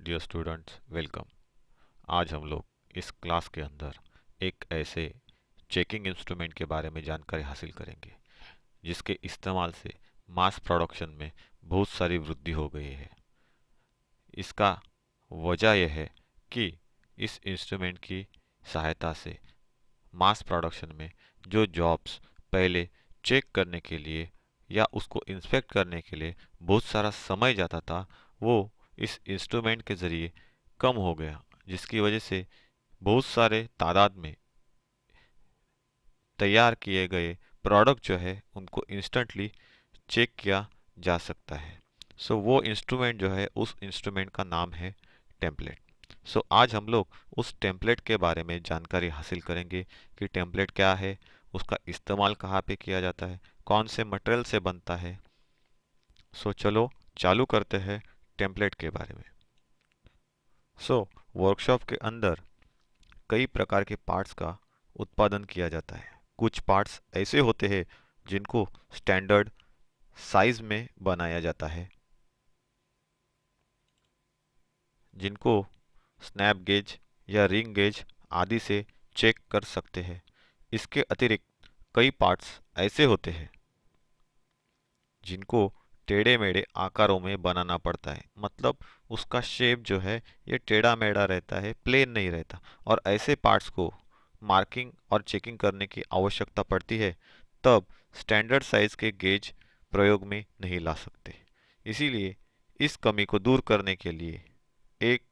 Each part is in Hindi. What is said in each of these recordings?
Dear students, welcome. आज हम लोग इस क्लास के अंदर एक ऐसे चेकिंग इंस्ट्रूमेंट के बारे में जानकारी हासिल करेंगे जिसके इस्तेमाल से मास प्रोडक्शन में बहुत सारी वृद्धि हो गई है। इसका वजह यह है कि इस इंस्ट्रूमेंट की सहायता से मास प्रोडक्शन में जो जॉब्स पहले चेक करने के लिए या उसको इंस्पेक्ट करने के लिए बहुत सारा समय जाता था, वो इस इंस्ट्रूमेंट के ज़रिए कम हो गया, जिसकी वजह से बहुत सारे तादाद में तैयार किए गए प्रोडक्ट जो है उनको इंस्टेंटली चेक किया जा सकता है। वो इंस्ट्रूमेंट जो है, उस इंस्ट्रूमेंट का नाम है टेम्पलेट। आज हम लोग उस टेम्पलेट के बारे में जानकारी हासिल करेंगे कि टेम्पलेट क्या है, उसका इस्तेमाल कहाँ पे किया जाता है, कौन से मटेरियल से बनता है। चलो चालू करते हैं टेम्पलेट के बारे में। वर्कशॉप के अंदर कई प्रकार के पार्ट्स का उत्पादन किया जाता है। कुछ पार्ट्स ऐसे होते हैं जिनको स्टैंडर्ड साइज में बनाया जाता है, जिनको स्नैप गेज या रिंग गेज आदि से चेक कर सकते हैं। इसके अतिरिक्त कई पार्ट्स ऐसे होते हैं जिनको टेढ़े मेढ़े आकारों में बनाना पड़ता है, मतलब उसका शेप जो है ये टेढ़ा मेढ़ा रहता है, प्लेन नहीं रहता। और ऐसे पार्ट्स को मार्किंग और चेकिंग करने की आवश्यकता पड़ती है, तब स्टैंडर्ड साइज के गेज प्रयोग में नहीं ला सकते। इसीलिए इस कमी को दूर करने के लिए एक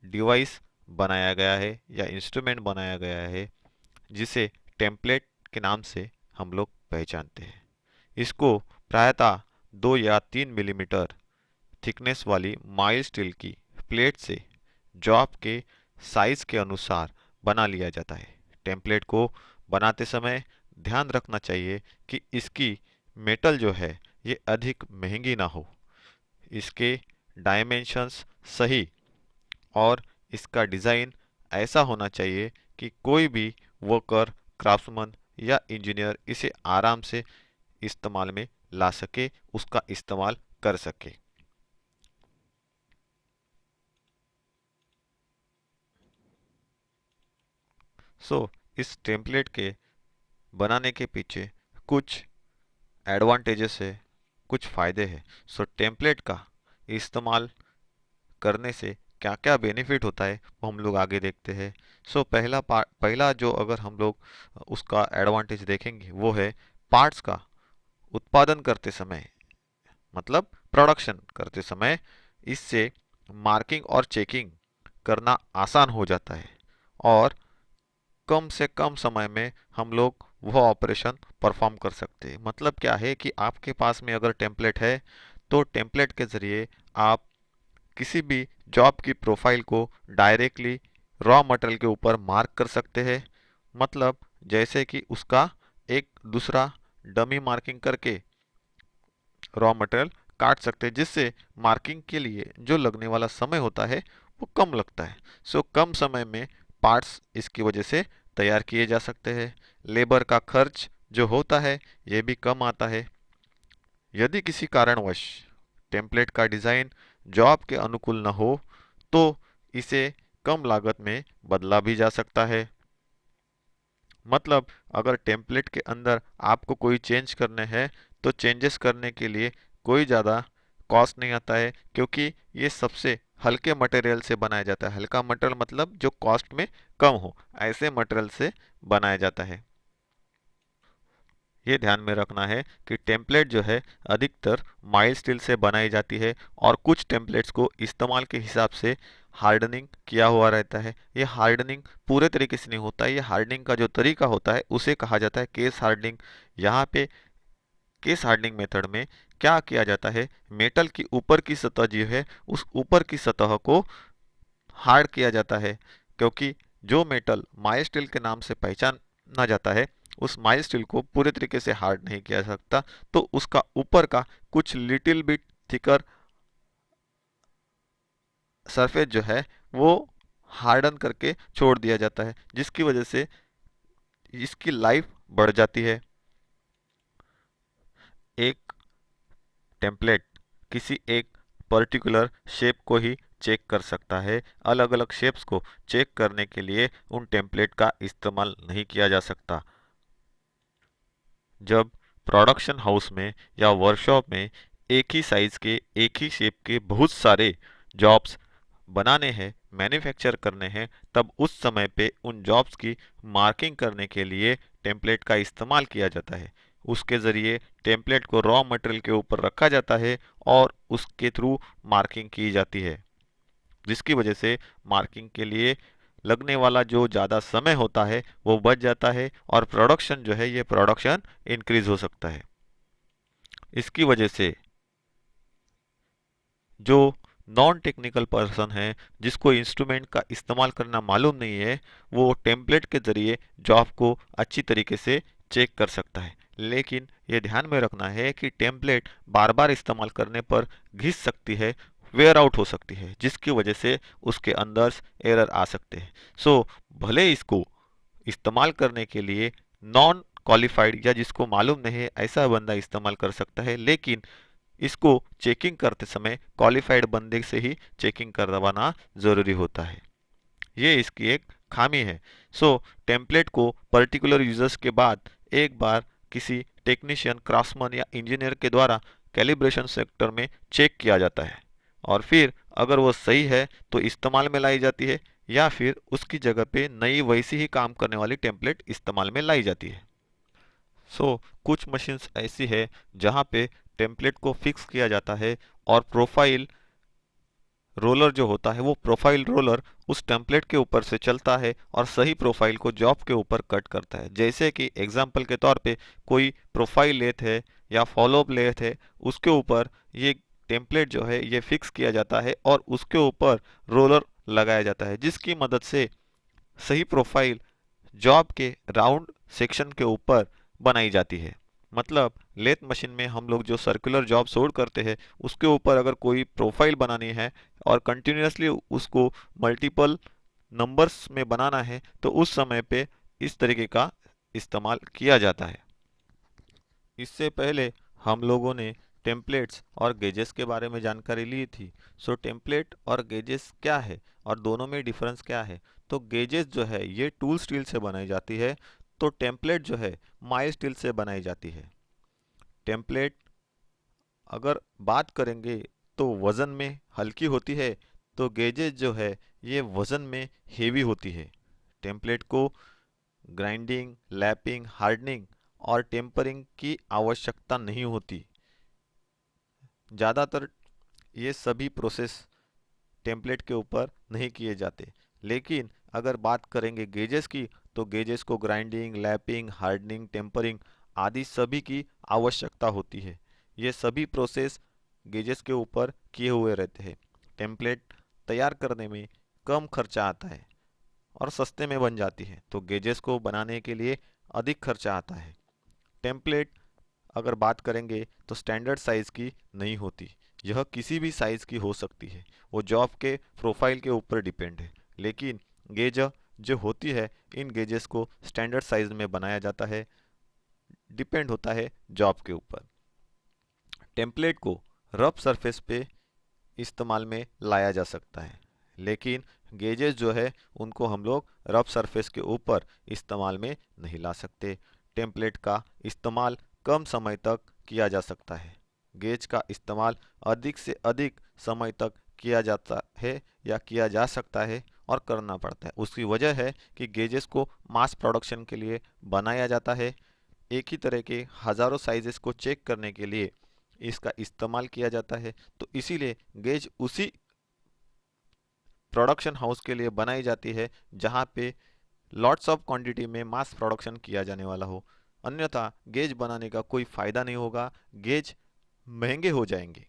डिवाइस बनाया गया है या इंस्ट्रूमेंट बनाया गया है जिसे टेम्पलेट के नाम से हम लोग पहचानते हैं। इसको प्रायतः 2 या 3 मिलीमीटर थिकनेस वाली माइल्ड स्टील की प्लेट से जॉब के साइज के अनुसार बना लिया जाता है। टेम्पलेट को बनाते समय ध्यान रखना चाहिए कि इसकी मेटल जो है ये अधिक महंगी ना हो, इसके डायमेंशंस सही और इसका डिज़ाइन ऐसा होना चाहिए कि कोई भी वर्कर, क्राफ्ट्समैन या इंजीनियर इसे आराम से इस्तेमाल में ला सके, उसका इस्तेमाल कर सके। इस टेम्पलेट के बनाने के पीछे कुछ एडवांटेजेस है, कुछ फ़ायदे हैं। टेम्पलेट का इस्तेमाल करने से क्या क्या बेनिफिट होता है वो हम लोग आगे देखते हैं। पहला जो अगर हम लोग उसका एडवांटेज देखेंगे वो है पार्ट्स का उत्पादन करते समय, मतलब प्रोडक्शन करते समय इससे मार्किंग और चेकिंग करना आसान हो जाता है और कम से कम समय में हम लोग वह ऑपरेशन परफॉर्म कर सकते हैं। मतलब क्या है कि आपके पास में अगर टेम्पलेट है तो टेम्पलेट के ज़रिए आप किसी भी जॉब की प्रोफाइल को डायरेक्टली रॉ मटेरियल के ऊपर मार्क कर सकते हैं। मतलब जैसे कि उसका एक दूसरा डमी मार्किंग करके रॉ मटेरियल काट सकते हैं, जिससे मार्किंग के लिए जो लगने वाला समय होता है वो कम लगता है। कम समय में पार्ट्स इसकी वजह से तैयार किए जा सकते हैं। लेबर का खर्च जो होता है ये भी कम आता है। यदि किसी कारणवश टेम्पलेट का डिज़ाइन जॉब के अनुकूल न हो तो इसे कम लागत में बदला भी जा सकता है। मतलब अगर टेम्पलेट के अंदर आपको कोई चेंज करने हैं तो चेंजेस करने के लिए कोई ज़्यादा कॉस्ट नहीं आता है, क्योंकि ये सबसे हल्के मटेरियल से बनाया जाता है। हल्का मटेरियल मतलब जो कॉस्ट में कम हो, ऐसे मटेरियल से बनाया जाता है। ये ध्यान में रखना है कि टेम्पलेट जो है अधिकतर माइल्ड स्टील से बनाई जाती है और कुछ टेम्पलेट्स को इस्तेमाल के हिसाब से हार्डनिंग किया हुआ रहता है। ये हार्डनिंग पूरे तरीके से नहीं होता है, ये हार्डनिंग का जो तरीका होता है उसे कहा जाता है केस हार्डनिंग। यहाँ पे केस हार्डनिंग मेथड में क्या किया जाता है, मेटल की ऊपर की सतह जो है उस ऊपर की सतह को हार्ड किया जाता है, क्योंकि जो मेटल माइल्ड स्टील के नाम से पहचाना जाता है उस माइल्ड स्टील को पूरे तरीके से हार्ड नहीं किया जा सकता, तो उसका ऊपर का कुछ लिटिल बिट थिकर सरफेस जो है वो हार्डन करके छोड़ दिया जाता है, जिसकी वजह से इसकी लाइफ बढ़ जाती है। एक टेम्पलेट किसी एक पर्टिकुलर शेप को ही चेक कर सकता है। अलग अलग शेप्स को चेक करने के लिए उन टेम्पलेट का इस्तेमाल नहीं किया जा सकता। जब प्रोडक्शन हाउस में या वर्कशॉप में एक ही साइज के एक ही शेप के बहुत सारे जॉब्स बनाने हैं, मैन्युफैक्चर करने हैं, तब उस समय पे उन जॉब्स की मार्किंग करने के लिए टेम्पलेट का इस्तेमाल किया जाता है। उसके ज़रिए टेम्पलेट को रॉ मटेरियल के ऊपर रखा जाता है और उसके थ्रू मार्किंग की जाती है, जिसकी वजह से मार्किंग के लिए लगने वाला जो ज़्यादा समय होता है वो बच जाता है और प्रोडक्शन जो है ये प्रोडक्शन इंक्रीज हो सकता है। इसकी वजह से जो नॉन टेक्निकल पर्सन है, जिसको इंस्ट्रूमेंट का इस्तेमाल करना मालूम नहीं है, वो टेम्पलेट के ज़रिए जॉब को अच्छी तरीके से चेक कर सकता है। लेकिन ये ध्यान में रखना है कि टेम्पलेट बार बार इस्तेमाल करने पर घिस सकती है, वेयर आउट हो सकती है, जिसकी वजह से उसके अंदर एरर आ सकते हैं। भले इसको इस्तेमाल करने के लिए नॉन क्वालिफाइड या जिसको मालूम नहीं है ऐसा बंदा इस्तेमाल कर सकता है, लेकिन इसको चेकिंग करते समय क्वालिफाइड बंदे से ही चेकिंग करवाना ज़रूरी होता है। ये इसकी एक खामी है। टेम्पलेट को पर्टिकुलर यूजर्स के बाद एक बार किसी टेक्नीशियन, क्राफ्ट्समैन या इंजीनियर के द्वारा कैलिब्रेशन सेक्टर में चेक किया जाता है और फिर अगर वो सही है तो इस्तेमाल में लाई जाती है, या फिर उसकी जगह पे नई वैसी ही काम करने वाली टेम्पलेट इस्तेमाल में लाई जाती है। कुछ मशीन्स ऐसी है जहाँ पे टेम्पलेट को फिक्स किया जाता है और प्रोफाइल रोलर जो होता है वो प्रोफाइल रोलर उस टेम्पलेट के ऊपर से चलता है और सही प्रोफाइल को जॉब के ऊपर कट करता है। जैसे कि एग्जाम्पल के तौर पे कोई प्रोफाइल लेथ है या फॉलोअप लेथ है, उसके ऊपर ये टेम्पलेट जो है ये फिक्स किया जाता है और उसके ऊपर रोलर लगाया जाता है, जिसकी मदद से सही प्रोफाइल जॉब के राउंड सेक्शन के ऊपर बनाई जाती है। मतलब लेथ मशीन में हम लोग जो सर्कुलर जॉब सोल्ड करते हैं उसके ऊपर अगर कोई प्रोफाइल बनानी है और कंटिन्यूसली उसको मल्टीपल नंबर्स में बनाना है तो उस समय पे इस तरीके का इस्तेमाल किया जाता है। इससे पहले हम लोगों ने टेम्पलेट्स और गेजेस के बारे में जानकारी ली थी। टेम्पलेट और गेजेस क्या है और दोनों में डिफरेंस क्या है? तो गेजेस जो है ये टूल स्टील से बनाई जाती है, तो टेम्पलेट जो है माइल स्टील से बनाई जाती है। टेम्पलेट अगर बात करेंगे तो वज़न में हल्की होती है, तो गेजेस जो है ये वज़न में हेवी होती है। टेम्पलेट को ग्राइंडिंग, लैपिंग, हार्डनिंग और टेम्परिंग की आवश्यकता नहीं होती। ज़्यादातर ये सभी प्रोसेस टेम्पलेट के ऊपर नहीं किए जाते। लेकिन अगर बात करेंगे गेजेस की, तो गेजेस को ग्राइंडिंग, लैपिंग, हार्डनिंग, टेम्परिंग आदि सभी की आवश्यकता होती है। ये सभी प्रोसेस गेजेस के ऊपर किए हुए रहते हैं। टेम्पलेट तैयार करने में कम खर्चा आता है और सस्ते में बन जाती है, तो गेजेस को बनाने के लिए अधिक खर्चा आता है। टेम्पलेट अगर बात करेंगे तो स्टैंडर्ड साइज़ की नहीं होती, यह किसी भी साइज़ की हो सकती है, वो जॉब के प्रोफाइल के ऊपर डिपेंड है। लेकिन गेज जो होती है, इन गेजेस को स्टैंडर्ड साइज में बनाया जाता है, डिपेंड होता है जॉब के ऊपर। टेम्पलेट को रफ सरफेस पे इस्तेमाल में लाया जा सकता है, लेकिन गेजेस जो है उनको हम लोग रफ सरफेस के ऊपर इस्तेमाल में नहीं ला सकते। टेम्पलेट का इस्तेमाल कम समय तक किया जा सकता है। गेज का इस्तेमाल अधिक से अधिक समय तक किया जाता है या किया जा सकता है और करना पड़ता है। उसकी वजह है कि गेजेस को मास प्रोडक्शन के लिए बनाया जाता है। एक ही तरह के हज़ारों साइजेस को चेक करने के लिए इसका इस्तेमाल किया जाता है, तो इसीलिए गेज उसी प्रोडक्शन हाउस के लिए बनाई जाती है जहाँ पे लॉट्स ऑफ क्वांटिटी में मास प्रोडक्शन किया जाने वाला हो। अन्यथा गेज बनाने का कोई फ़ायदा नहीं होगा, गेज महंगे हो जाएंगे।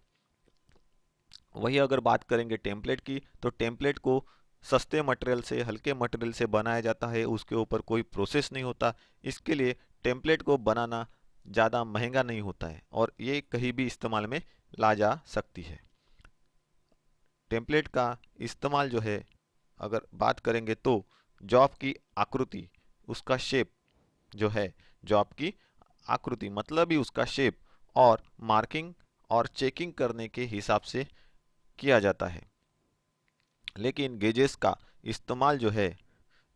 वही अगर बात करेंगे टेम्पलेट की, तो टेम्पलेट को सस्ते मटेरियल से, हल्के मटेरियल से बनाया जाता है, उसके ऊपर कोई प्रोसेस नहीं होता। इसके लिए टेम्पलेट को बनाना ज़्यादा महंगा नहीं होता है और ये कहीं भी इस्तेमाल में ला जा सकती है। टेम्पलेट का इस्तेमाल जो है अगर बात करेंगे तो जॉब की आकृति, उसका शेप जो है, जॉब की आकृति मतलब ही उसका शेप और मार्किंग और चेकिंग करने के हिसाब से किया जाता है। लेकिन गेजेस का इस्तेमाल जो है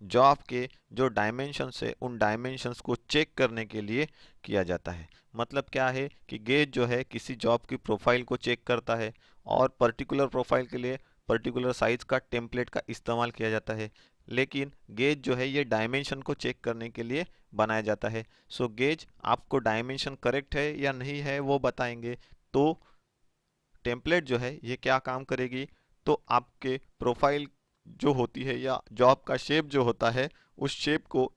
जॉब के जो डायमेंशंस है उन डायमेंशंस को चेक करने के लिए किया जाता है। मतलब क्या है कि गेज जो है किसी जॉब की प्रोफाइल को चेक करता है और पर्टिकुलर प्रोफाइल के लिए पर्टिकुलर साइज का टेम्पलेट का इस्तेमाल किया जाता है। लेकिन गेज जो है ये डायमेंशन को चेक करने के लिए बनाया जाता है। सो गेज आपको डायमेंशन करेक्ट है या नहीं है वो बताएंगे। तो टेम्पलेट जो है ये क्या काम करेगी, तो आपके प्रोफाइल जो होती है या जॉब का शेप जो होता है उस शेप को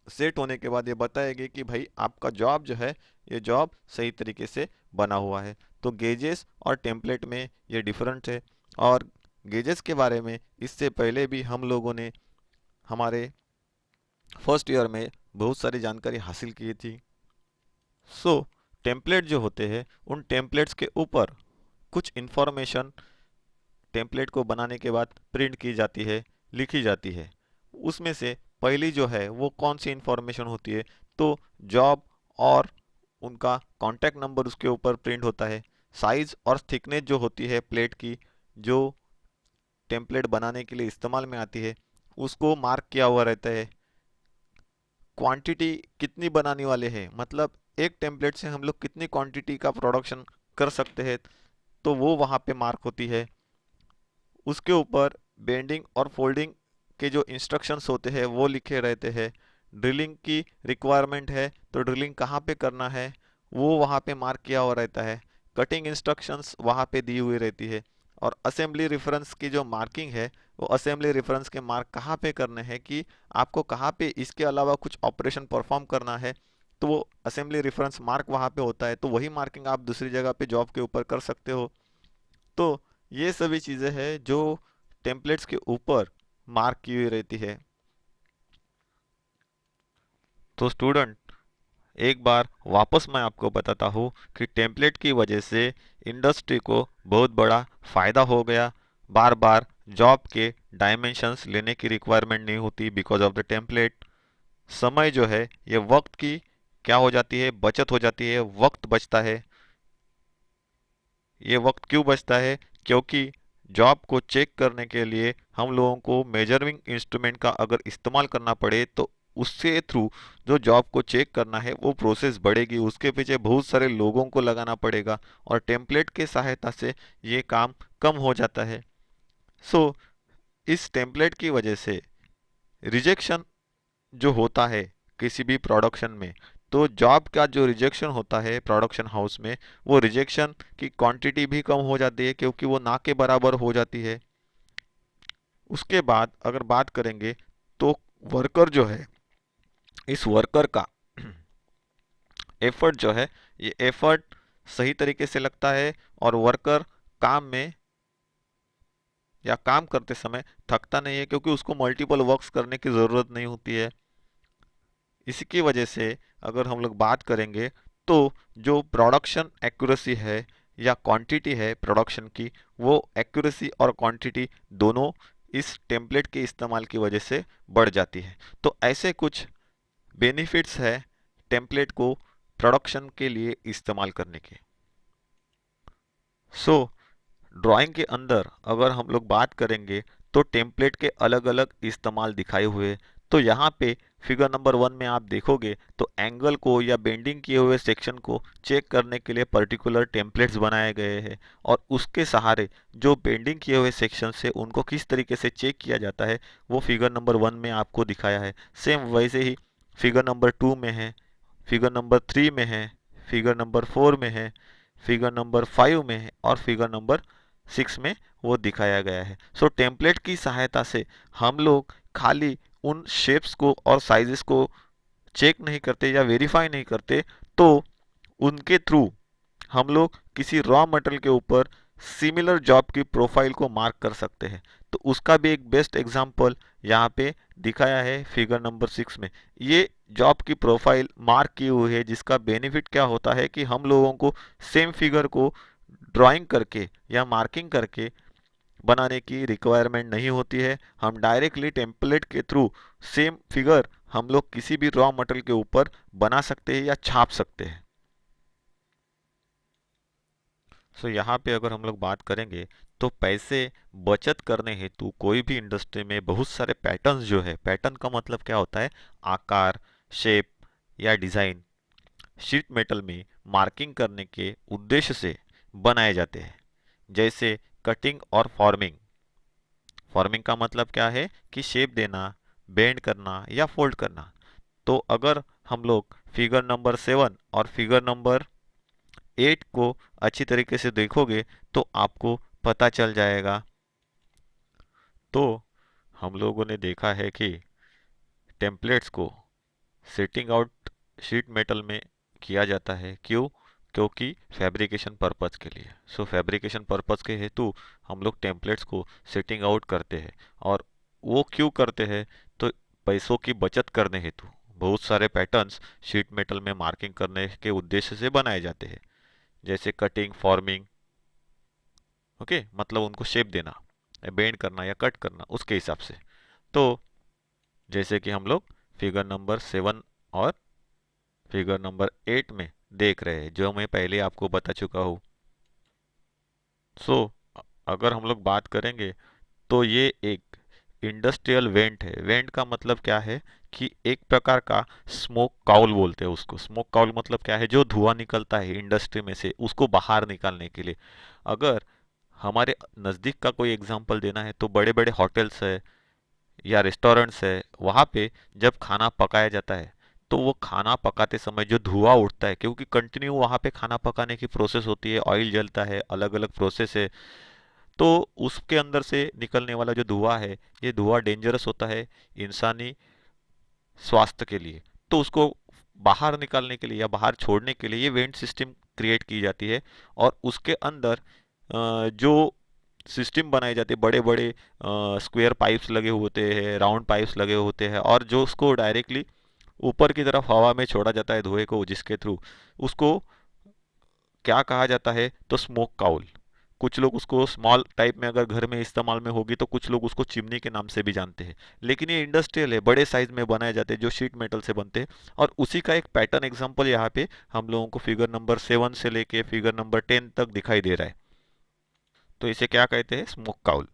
सेट होने के बाद ये बताएगी कि भाई आपका जॉब जो है ये जॉब सही तरीके से बना हुआ है। तो गेजेस और टेम्पलेट में ये डिफरेंट है। और गेजेस के बारे में इससे पहले भी हम लोगों ने हमारे फर्स्ट ईयर में बहुत सारी जानकारी हासिल की थी। सो टेम्पलेट जो होते हैं उन टेम्पलेट्स के ऊपर कुछ इन्फॉर्मेशन टेम्पलेट को बनाने के बाद प्रिंट की जाती है, लिखी जाती है। उसमें से पहली जो है वो कौन सी इन्फॉर्मेशन होती है, तो जॉब और उनका कॉन्टैक्ट नंबर उसके ऊपर प्रिंट होता है। साइज और थिकनेस जो होती है प्लेट की जो टेम्पलेट बनाने के लिए इस्तेमाल में आती है उसको मार्क किया हुआ रहता है। क्वांटिटी कितनी बनाने वाले हैं, मतलब एक टेम्पलेट से हम लोग कितनी क्वांटिटी का प्रोडक्शन कर सकते हैं, तो वो वहाँ पे मार्क होती है। उसके ऊपर बेंडिंग और फोल्डिंग के जो इंस्ट्रक्शंस होते हैं वो लिखे रहते हैं। ड्रिलिंग की रिक्वायरमेंट है तो ड्रिलिंग कहाँ पे करना है वो वहाँ पे मार्क किया हुआ रहता है। कटिंग इंस्ट्रक्शंस वहाँ पे दी हुई रहती है। और असेंबली रेफरेंस की जो मार्किंग है वो असेंबली रेफरेंस के मार्क कहाँ पे करने हैं कि आपको कहाँ पे इसके अलावा कुछ ऑपरेशन परफॉर्म करना है, तो वो असेंबली रेफरेंस मार्क वहाँ पे होता है। तो वही मार्किंग आप दूसरी जगह पे जॉब के ऊपर कर सकते हो। तो ये सभी चीज़ें हैं जो टेम्पलेट्स के ऊपर मार्क की हुई रहती है। तो स्टूडेंट एक बार वापस मैं आपको बताता हूँ कि टेम्पलेट की वजह से इंडस्ट्री को बहुत बड़ा फ़ायदा हो गया। बार बार जॉब के डायमेंशंस लेने की रिक्वायरमेंट नहीं होती बिकॉज ऑफ द टेम्पलेट। समय जो है ये वक्त की क्या हो जाती है, बचत हो जाती है, वक्त बचता है। ये वक्त क्यों बचता है, क्योंकि जॉब को चेक करने के लिए हम लोगों को मेजरिंग इंस्ट्रूमेंट का अगर इस्तेमाल करना पड़े तो उससे थ्रू जो जॉब को चेक करना है वो प्रोसेस बढ़ेगी, उसके पीछे बहुत सारे लोगों को लगाना पड़ेगा। और टेम्पलेट के सहायता से ये काम कम हो जाता है। सो इस टेम्पलेट की वजह से रिजेक्शन जो होता है किसी भी प्रोडक्शन में, तो जॉब का जो रिजेक्शन होता है प्रोडक्शन हाउस में वो रिजेक्शन की क्वांटिटी भी कम हो जाती है क्योंकि वो ना के बराबर हो जाती है। उसके बाद अगर बात करेंगे तो वर्कर जो है इस वर्कर का एफर्ट जो है ये एफर्ट सही तरीके से लगता है और वर्कर काम में या काम करते समय थकता नहीं है क्योंकि उसको मल्टीपल वर्क्स करने की ज़रूरत नहीं होती है। इसी की वजह से अगर हम लोग बात करेंगे तो जो प्रोडक्शन एक्यूरेसी है या क्वांटिटी है प्रोडक्शन की, वो एक्यूरेसी और क्वांटिटी दोनों इस टेम्पलेट के इस्तेमाल की वजह से बढ़ जाती है। तो ऐसे कुछ बेनिफिट्स है टेम्पलेट को प्रोडक्शन के लिए इस्तेमाल करने के। सो ड्राइंग के अंदर अगर हम लोग बात करेंगे तो टेम्पलेट के अलग अलग इस्तेमाल दिखाए हुए। तो यहाँ पे फिगर नंबर 1 में आप देखोगे तो एंगल को या बेंडिंग किए हुए सेक्शन को चेक करने के लिए पर्टिकुलर टेम्पलेट्स बनाए गए हैं और उसके सहारे जो बेंडिंग किए हुए सेक्शन से उनको किस तरीके से चेक किया जाता है वो फिगर नंबर 1 में आपको दिखाया है। सेम वैसे ही फिगर नंबर 2 में है, फिगर नंबर 3 में है, फिगर नंबर 4 में है, फिगर नंबर 5 में है और फिगर नंबर 6 में वो दिखाया गया है। सो टेम्पलेट की सहायता से हम लोग खाली उन शेप्स को और साइजेस को चेक नहीं करते या वेरीफाई नहीं करते, तो उनके थ्रू हम लोग किसी रॉ मटेरियल के ऊपर सिमिलर जॉब की प्रोफाइल को मार्क कर सकते हैं। तो उसका भी एक बेस्ट एग्जांपल यहाँ पे दिखाया है फिगर नंबर 6 में। ये जॉब की प्रोफाइल मार्क की हुई है जिसका बेनिफिट क्या होता है कि हम लोगों को सेम फिगर को ड्राइंग करके या मार्किंग करके बनाने की रिक्वायरमेंट नहीं होती है। हम डायरेक्टली टेम्पलेट के थ्रू सेम फिगर हम लोग किसी भी रॉ मटेरियल के ऊपर बना सकते हैं या छाप सकते हैं। सो यहाँ पे अगर हम लोग बात करेंगे तो पैसे बचत करने हेतु कोई भी इंडस्ट्री में बहुत सारे पैटर्न्स जो है, पैटर्न का मतलब क्या होता है, आकार, शेप या डिजाइन, शीट मेटल में मार्किंग करने के उद्देश्य से बनाए जाते हैं। जैसे कटिंग और फॉर्मिंग। फॉर्मिंग का मतलब क्या है कि शेप देना, बेंड करना या फोल्ड करना। तो अगर हम लोग फिगर नंबर 7 और फिगर नंबर 8 को अच्छी तरीके से देखोगे तो आपको पता चल जाएगा। तो हम लोगों ने देखा है कि टेम्पलेट्स को सेटिंग आउट शीट मेटल में किया जाता है। क्यों? क्योंकि फैब्रिकेशन पर्पज के लिए। सो फैब्रिकेशन पर्पज के हेतु हम लोग टेम्पलेट्स को सेटिंग आउट करते हैं। और वो क्यों करते हैं? तो पैसों की बचत करने हेतु बहुत सारे पैटर्न्स शीट मेटल में मार्किंग करने के उद्देश्य से बनाए जाते हैं। जैसे कटिंग, फॉर्मिंग, ओके, मतलब उनको शेप देना, बेंड करना या कट करना उसके हिसाब से। तो जैसे कि हम लोग फिगर नंबर 7 और फिगर नंबर 8 में देख रहे हैं, जो मैं पहले आपको बता चुका हूँ। सो अगर हम लोग बात करेंगे तो ये एक इंडस्ट्रियल वेंट है। वेंट का मतलब क्या है कि एक प्रकार का स्मोक काउल बोलते हैं उसको। स्मोक काउल मतलब क्या है? जो धुआं निकलता है इंडस्ट्री में से, उसको बाहर निकालने के लिए। अगर हमारे नज़दीक का कोई एग्जांपल देना है तो बड़े बड़े होटल्स है या रेस्टोरेंट्स है, वहाँ पे जब खाना पकाया जाता है तो वो खाना पकाते समय जो धुआं उठता है, क्योंकि कंटिन्यू वहाँ पे खाना पकाने की प्रोसेस होती है, ऑयल जलता है, अलग अलग प्रोसेस है, तो उसके अंदर से निकलने वाला जो धुआं है, ये धुआं डेंजरस होता है इंसानी स्वास्थ्य के लिए। तो उसको बाहर निकालने के लिए या बाहर छोड़ने के लिए ये वेंट सिस्टम क्रिएट की जाती है। और उसके अंदर जो सिस्टम बनाए जाते हैं, बड़े बड़े स्क्वायर पाइप्स लगे होते हैं, राउंड पाइप्स लगे होते हैं, और जो उसको डायरेक्टली ऊपर की तरफ हवा में छोड़ा जाता है धुएं को, जिसके थ्रू उसको क्या कहा जाता है? तो स्मोक काउल। कुछ लोग उसको स्मॉल टाइप में अगर घर में इस्तेमाल में होगी तो कुछ लोग उसको चिमनी के नाम से भी जानते हैं। लेकिन ये इंडस्ट्रियल है, बड़े साइज में बनाए जाते हैं जो शीट मेटल से बनते हैं। और उसी का एक पैटर्न एग्जांपल यहाँ पे हम लोगों को फिगर नंबर 7 से लेके फिगर नंबर 10 तक दिखाई दे रहा है। तो इसे क्या कहते हैं? Smoke cowl.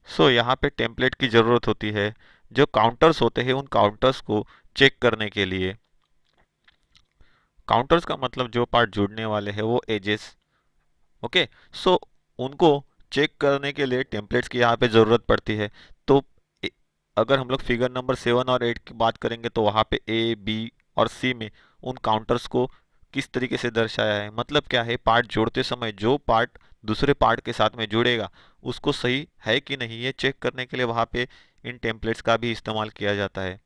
सो यहाँ पे टेम्पलेट की ज़रूरत होती है। जो काउंटर्स होते हैं उन काउंटर्स को चेक करने के लिए, काउंटर्स का मतलब जो पार्ट जुड़ने वाले हैं वो एजेस, ओके। सो उनको चेक करने के लिए टेम्पलेट्स की यहाँ पे ज़रूरत पड़ती है। तो अगर हम लोग फिगर नंबर 7 और 8 की बात करेंगे तो वहाँ पे ए, बी और सी में उन काउंटर्स को किस तरीके से दर्शाया है, मतलब क्या है, पार्ट जोड़ते समय जो पार्ट दूसरे पार्ट के साथ में जुड़ेगा उसको सही है कि नहीं, ये चेक करने के लिए वहाँ पे इन टेम्पलेट्स का भी इस्तेमाल किया जाता है।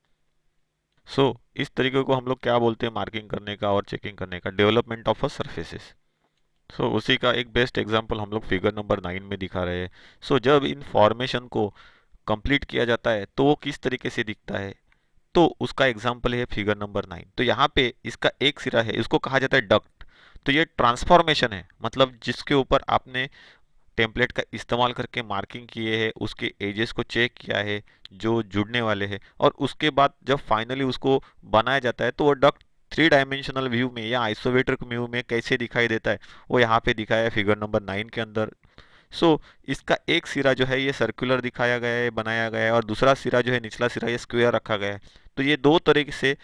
इस तरीके को हम लोग क्या बोलते हैं मार्किंग करने का और चेकिंग करने का? Development of a surfaces. उसी का एक बेस्ट एग्जांपल हम लोग फिगर नंबर 9 में दिखा रहे हैं। जब इन फॉर्मेशन को कंप्लीट किया जाता है तो वो किस तरीके से दिखता है, तो उसका एग्जांपल है फिगर नंबर 9। तो यहाँ पे इसका एक सिरा है, इसको कहा जाता है डक्ट। तो ये ट्रांसफॉर्मेशन है, मतलब जिसके ऊपर आपने टेम्पलेट का इस्तेमाल करके मार्किंग किए हैं, उसके एजेस को चेक किया है जो जुड़ने वाले हैं, और उसके बाद जब फाइनली उसको बनाया जाता है तो वो डक्ट 3 डायमेंशनल व्यू में या आइसोमेट्रिक व्यू में कैसे दिखाई देता है, वो यहाँ पे दिखाया है फिगर नंबर 9 के अंदर। इसका एक सिरा जो है ये सर्कुलर दिखाया गया है, बनाया गया है, और दूसरा सिरा जो है, निचला सिरा, ये स्क्वायर रखा गया है। तो ये दो तरीके से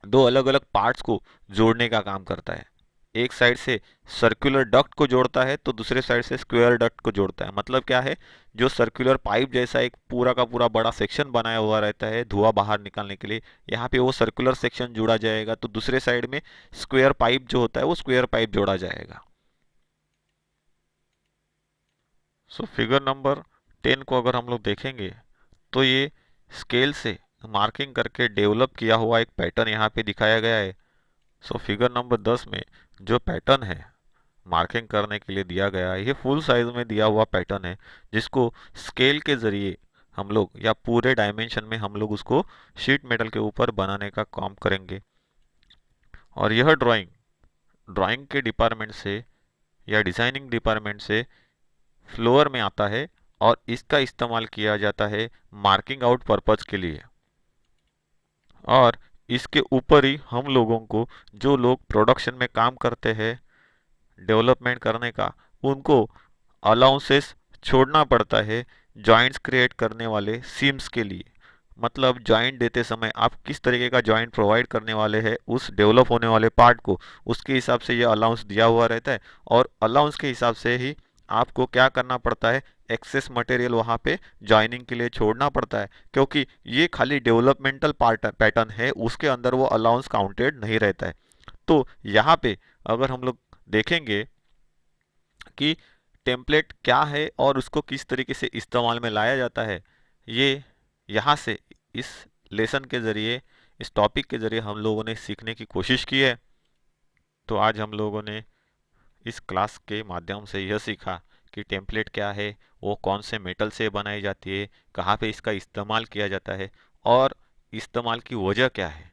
दो अलग अलग पार्ट्स को जोड़ने का काम करता है। एक साइड से सर्कुलर डक्ट को जोड़ता है तो दूसरे साइड से स्क्वायर डक्ट को जोड़ता है। मतलब क्या है? जो सर्कुलर पाइप जैसा एक पूरा का पूरा बड़ा सेक्शन बनाया हुआ रहता है धुआं बाहर निकालने के लिए, यहाँ पे वो सर्कुलर सेक्शन जोड़ा जाएगा, तो दूसरे साइड में स्क्वायर पाइप जो होता है वो स्क्वायर पाइप जोड़ा जाएगा। फिगर नंबर 10 को अगर हम लोग देखेंगे तो ये स्केल से मार्किंग करके डेवलप किया हुआ एक पैटर्न यहाँ पे दिखाया गया है। फिगर नंबर 10 में जो पैटर्न है मार्किंग करने के लिए दिया गया है, ये फुल साइज में दिया हुआ पैटर्न है, जिसको स्केल के जरिए हम लोग या पूरे डायमेंशन में हम लोग उसको शीट मेटल के ऊपर बनाने का काम करेंगे। और यह ड्राइंग ड्राइंग के डिपार्टमेंट से या डिजाइनिंग डिपार्टमेंट से फ्लोर में आता है, और इसका इस्तेमाल किया जाता है मार्किंग आउट पर्पज के लिए। और इसके ऊपर ही हम लोगों को, जो लोग प्रोडक्शन में काम करते हैं, डेवलपमेंट करने का उनको अलाउंसेस छोड़ना पड़ता है जॉइंट्स क्रिएट करने वाले सिम्स के लिए। मतलब जॉइंट देते समय आप किस तरीके का जॉइंट प्रोवाइड करने वाले हैं उस डेवलप होने वाले पार्ट को, उसके हिसाब से ये अलाउंस दिया हुआ रहता है। और अलाउंस के हिसाब से ही आपको क्या करना पड़ता है, एक्सेस मटेरियल वहाँ पे जॉइनिंग के लिए छोड़ना पड़ता है, क्योंकि ये खाली डेवलपमेंटल पार्ट पैटर्न है, उसके अंदर वो अलाउंस काउंटेड नहीं रहता है। तो यहाँ पे अगर हम लोग देखेंगे कि टेम्पलेट क्या है और उसको किस तरीके से इस्तेमाल में लाया जाता है, ये यहाँ से इस लेसन के ज़रिए, इस टॉपिक के ज़रिए हम लोगों ने सीखने की कोशिश की है। तो आज हम लोगों ने इस क्लास के माध्यम से यह सीखा कि टेम्पलेट क्या है, वो कौन से मेटल से बनाई जाती है, कहाँ पे इसका इस्तेमाल किया जाता है और इस्तेमाल की वजह क्या है।